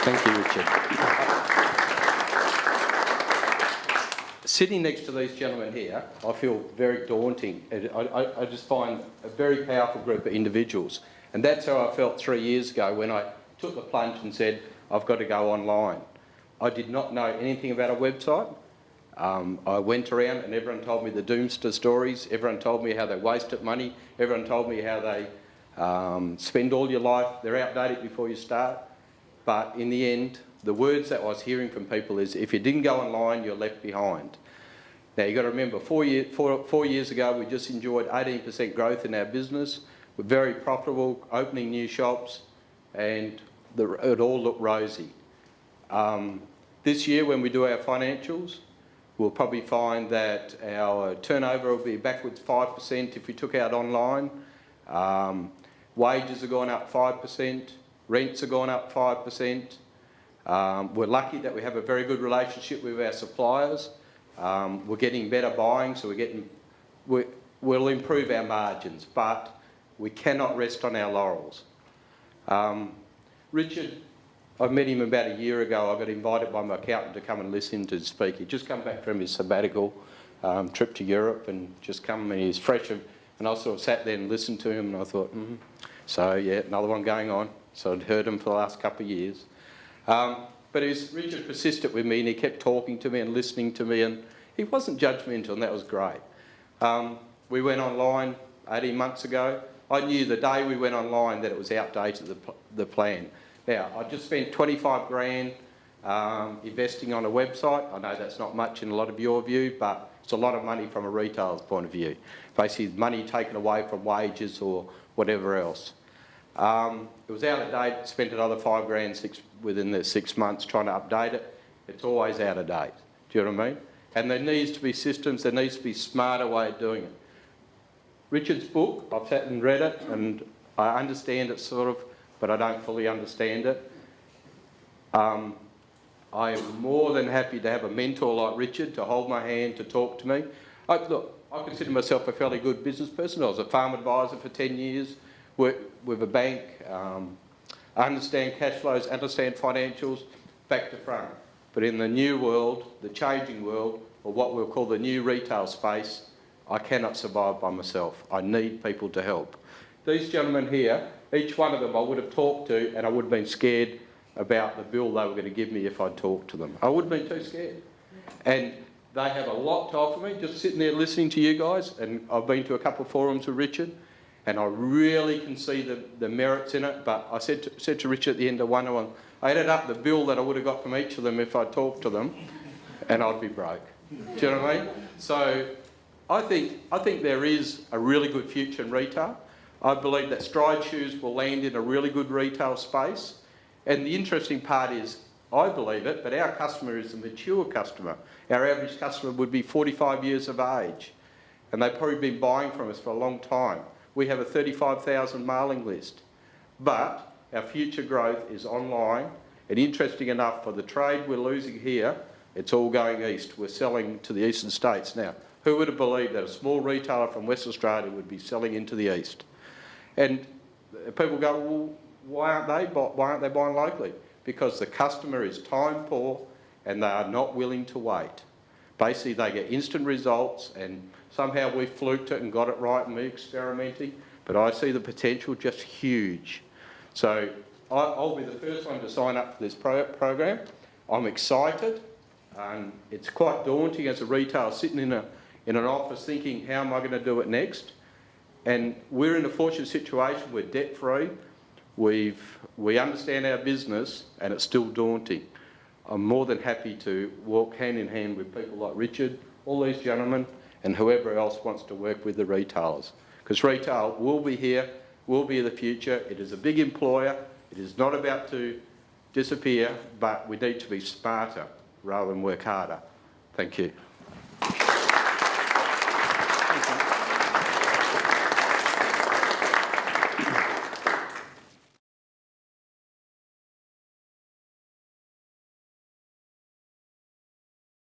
Thank you, Richard. Sitting next to these gentlemen here, I feel very daunting. I just find a very powerful group of individuals. And that's how I felt 3 years ago when I took the plunge and said, I've got to go online. I did not know anything about a website. I went around and everyone told me the doomsday stories. Everyone told me how they wasted money. Everyone told me how they spend all your life. They're outdated before you start. But in the end, the words that I was hearing from people is, if you didn't go online, you're left behind. Now, you've got to remember, four years ago, we just enjoyed 18% growth in our business. We're very profitable, opening new shops, and it all looked rosy. This year, when we do our financials, we'll probably find that our turnover will be backwards 5% if we took out online. Wages are going up 5%. Rents are going up 5%. We're lucky that we have a very good relationship with our suppliers. We're getting better buying, so we'll improve our margins, but we cannot rest on our laurels. Richard, I met him about a year ago. I got invited by my accountant to come and listen to speak. He'd just come back from his sabbatical trip to Europe and just come, and he's fresh. And I sort of sat there and listened to him, and I thought, so yeah, another one going on. So I'd heard him for the last couple of years. But Richard persisted with me, and he kept talking to me and listening to me, and he wasn't judgmental, and that was great. We went online 18 months ago. I knew the day we went online that it was outdated, the plan. Now, I just spent 25 grand investing on a website. I know that's not much in a lot of your view, but it's a lot of money from a retailer's point of view. Basically, money taken away from wages or whatever else. It was out of date, spent another 5 grand within the 6 months trying to update it. It's always out of date. Do you know what I mean? And there needs to be systems, there needs to be a smarter way of doing it. Richard's book, I've sat and read it, and I understand it sort of, but I don't fully understand it. I am more than happy to have a mentor like Richard to hold my hand, to talk to me. Look, I consider myself a fairly good business person. I was a farm advisor for 10 years. Work with a bank, understand cash flows, understand financials, back to front. But in the new world, the changing world, or what we'll call the new retail space, I cannot survive by myself. I need people to help. These gentlemen here, each one of them I would have talked to, and I would have been scared about the bill they were going to give me if I'd talked to them. I would have been too scared. And they have a lot to offer me, just sitting there listening to you guys, and I've been to a couple of forums with Richard, and I really can see the merits in it. But I said to Richard at the end of one of them, I added up the bill that I would have got from each of them if I talked to them, and I'd be broke. Do you know what I mean? So I think there is a really good future in retail. I believe that Stride Shoes will land in a really good retail space. And the interesting part is, I believe it, but our customer is a mature customer. Our average customer would be 45 years of age, and they've probably been buying from us for a long time. We have a 35,000 mailing list. But our future growth is online, and interesting enough, for the trade we're losing here, it's all going east. We're selling to the eastern states now. Who would have believed that a small retailer from Western Australia would be selling into the east? And people go, well, why aren't they buying locally? Because the customer is time poor and they are not willing to wait. Basically, they get instant results, and somehow we fluked it and got it right, and we're experimenting. But I see the potential just huge. So I'll be the first one to sign up for this program. I'm excited, and it's quite daunting as a retailer sitting in an office thinking, how am I going to do it next? And we're in a fortunate situation. We're debt-free. We understand our business, and it's still daunting. I'm more than happy to walk hand in hand with people like Richard, all these gentlemen, and whoever else wants to work with the retailers. Because retail will be here, will be the future. It is a big employer. It is not about to disappear, but we need to be smarter rather than work harder. Thank you.